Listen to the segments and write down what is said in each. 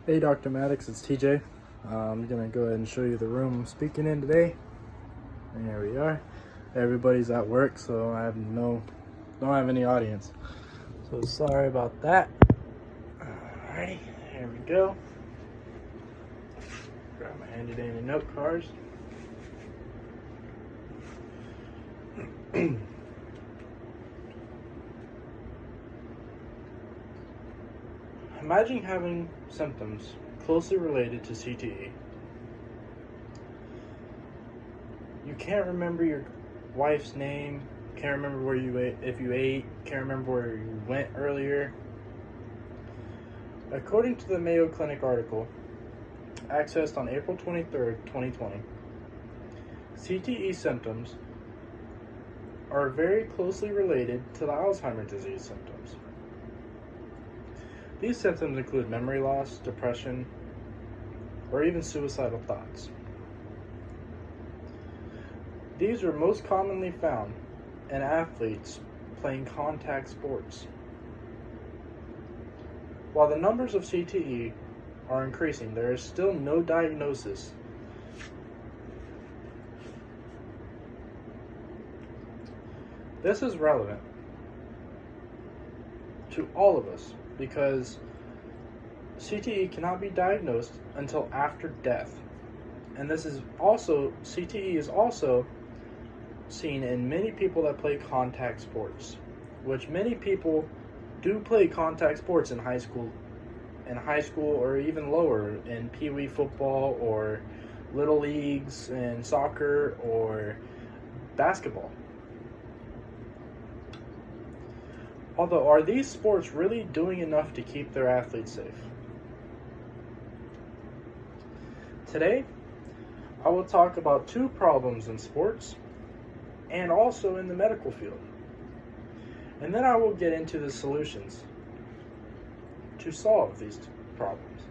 Hey Dr. Maddox, it's TJ. I'm gonna go ahead and show you the room I'm speaking in today. And here we are. Everybody's at work, so I don't have any audience. So sorry about that. Alrighty, here we go. Grab my handy dandy note cards. Imagine having symptoms closely related to CTE. You can't remember your wife's name, can't remember where you ate, if you ate, can't remember where you went earlier. According to the Mayo Clinic article, accessed on April 23rd, 2020, CTE symptoms are very closely related to the Alzheimer's disease symptoms. These symptoms include memory loss, depression, or even suicidal thoughts. These are most commonly found in athletes playing contact sports. While the numbers of CTE are increasing, there is still no diagnosis. This is relevant to all of us because CTE cannot be diagnosed until after death. And CTE is also seen in many people that play contact sports, which many people do play contact sports in high school or even lower in pee-wee football or little leagues and soccer or basketball. Although, are these sports really doing enough to keep their athletes safe? Today, I will talk about two problems in sports and also in the medical field. And then I will get into the solutions to solve these problems.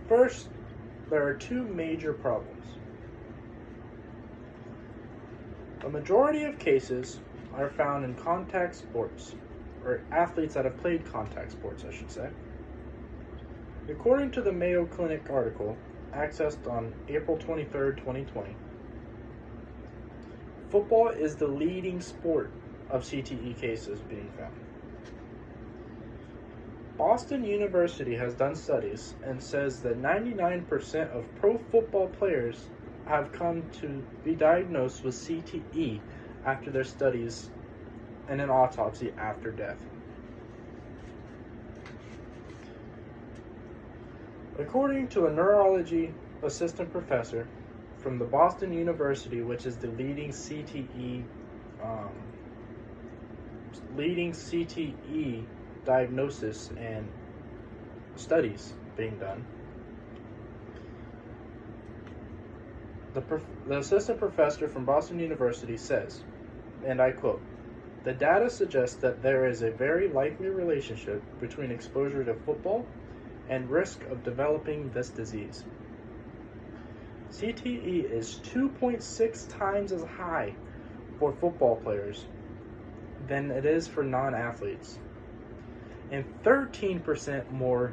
First, there are two major problems. A majority of cases are found in contact sports, or athletes that have played contact sports, I should say. According to the Mayo Clinic article, accessed on April 23rd, 2020, football is the leading sport of CTE cases being found. Boston University has done studies and says that 99% of pro football players have come to be diagnosed with CTE after their studies and an autopsy after death. According to a neurology assistant professor from the Boston University, which is the leading CTE diagnosis and studies being done, the assistant professor from Boston University says, and I quote, "The data suggests that there is a very likely relationship between exposure to football and risk of developing this disease. CTE is 2.6 times as high for football players than it is for non-athletes, and 13% more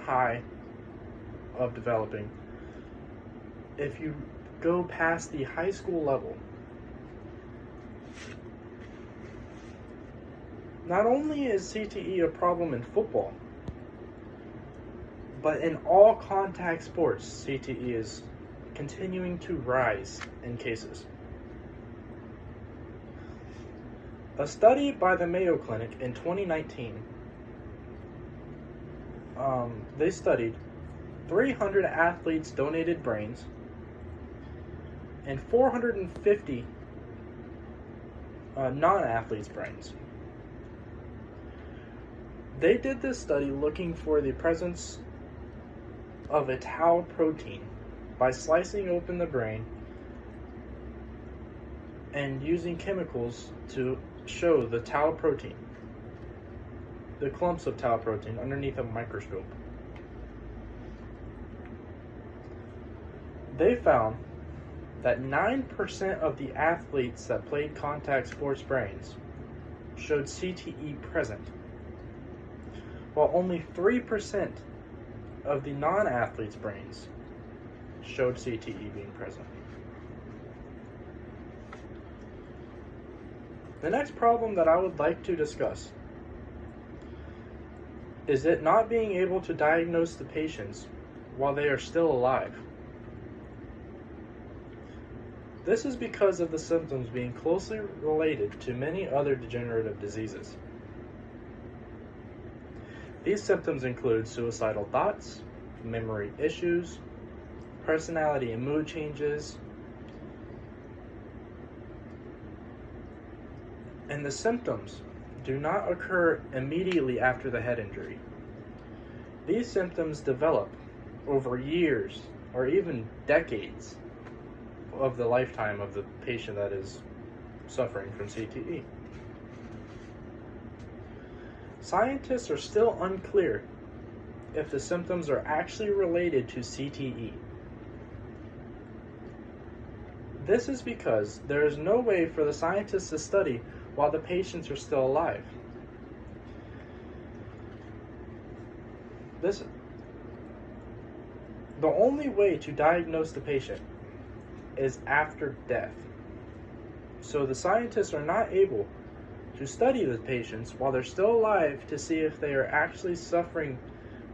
high of developing if you go past the high school level." Not only is CTE a problem in football, but in all contact sports, CTE is continuing to rise in cases. A study by the Mayo Clinic in 2019, they studied 300 athletes' donated brains and 450 non-athletes' brains. They did this study looking for the presence of a tau protein by slicing open the brain and using chemicals to show the tau protein, the clumps of tau protein underneath a microscope. They found that 9% of the athletes that played contact sports brains showed CTE present, while only 3% of the non-athletes' brains showed CTE being present. The next problem that I would like to discuss is it not being able to diagnose the patients while they are still alive. This is because of the symptoms being closely related to many other degenerative diseases. These symptoms include suicidal thoughts, memory issues, personality and mood changes, and the symptoms do not occur immediately after the head injury. These symptoms develop over years or even decades of the lifetime of the patient that is suffering from CTE. Scientists are still unclear if the symptoms are actually related to CTE. This is because there is no way for the scientists to study while the patients are still alive. The only way to diagnose the patient is after death. So the scientists are not able to study the patients while they're still alive to see if they are actually suffering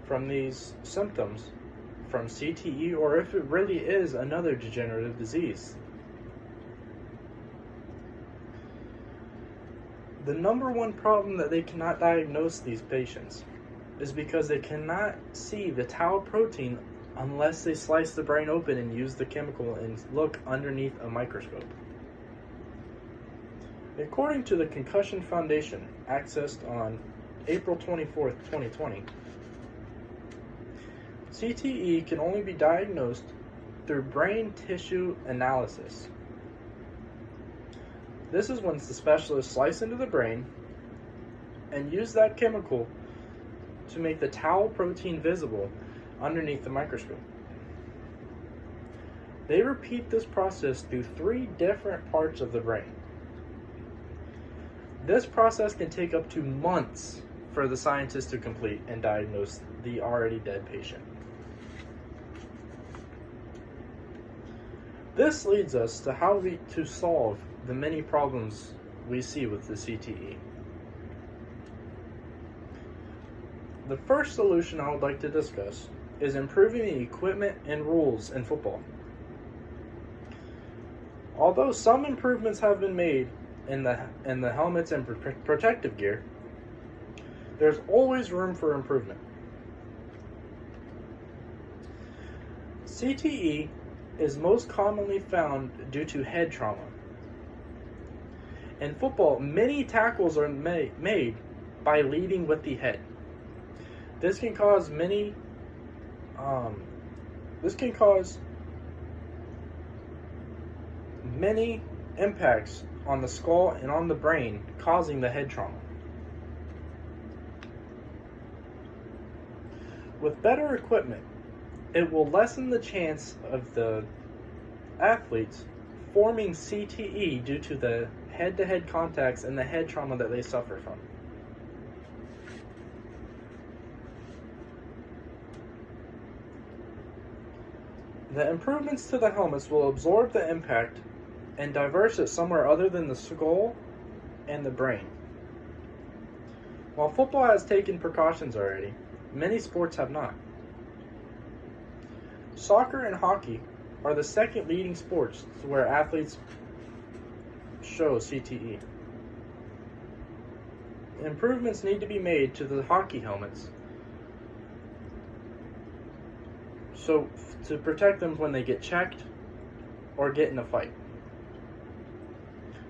from these symptoms from CTE or if it really is another degenerative disease. The number one problem that they cannot diagnose these patients is because they cannot see the tau protein unless they slice the brain open and use the chemical and look underneath a microscope. According to the Concussion Foundation, accessed on April 24, 2020, CTE can only be diagnosed through brain tissue analysis. This is when the specialists slice into the brain and use that chemical to make the tau protein visible underneath the microscope. They repeat this process through 3 different parts of the brain. This process can take up to months for the scientists to complete and diagnose the already dead patient. This leads us to how to solve the many problems we see with the CTE. The first solution I would like to discuss is improving the equipment and rules in football. Although some improvements have been made in the helmets and protective gear, there's always room for improvement. CTE is most commonly found due to head trauma. In football, many tackles are made by leading with the head. This can cause many impacts on the skull and on the brain, causing the head trauma. With better equipment, it will lessen the chance of the athletes forming CTE due to the head-to-head contacts and the head trauma that they suffer from. The improvements to the helmets will absorb the impact and diverse it somewhere other than the skull and the brain. While football has taken precautions already, many sports have not. Soccer and hockey are the second leading sports where athletes show CTE. Improvements need to be made to the hockey helmets so to protect them when they get checked or get in a fight.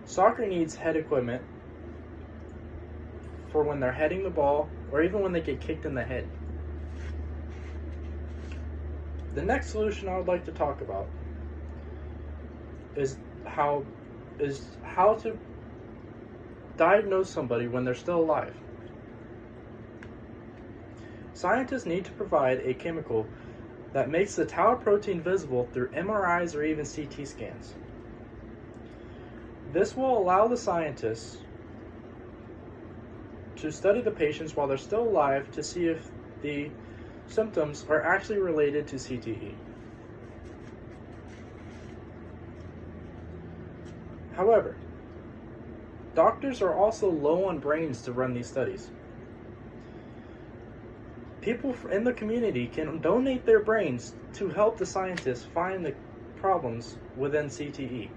Soccer needs head equipment for when they're heading the ball or even when they get kicked in the head. The next solution I would like to talk about is how to diagnose somebody when they're still alive. Scientists need to provide a chemical that makes the tau protein visible through MRIs or even CT scans. This will allow the scientists to study the patients while they're still alive to see if the symptoms are actually related to CTE. However, doctors are also low on brains to run these studies. People in the community can donate their brains to help the scientists find the problems within CTE.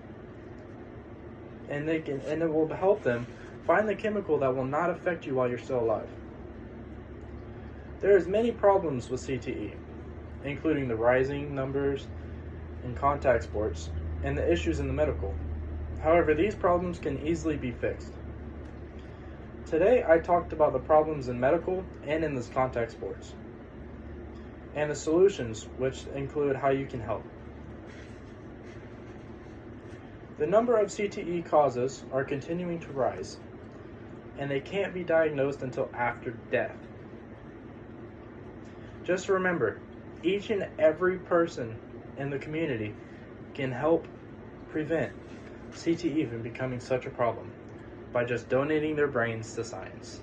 And it will help them find the chemical that will not affect you while you're still alive. There is many problems with CTE, including the rising numbers in contact sports and the issues in the medical. However, these problems can easily be fixed. Today, I talked about the problems in medical and in this contact sports, and the solutions, which include how you can help. The number of CTE causes are continuing to rise, and they can't be diagnosed until after death. Just remember, each and every person in the community can help prevent CTE from becoming such a problem by just donating their brains to science.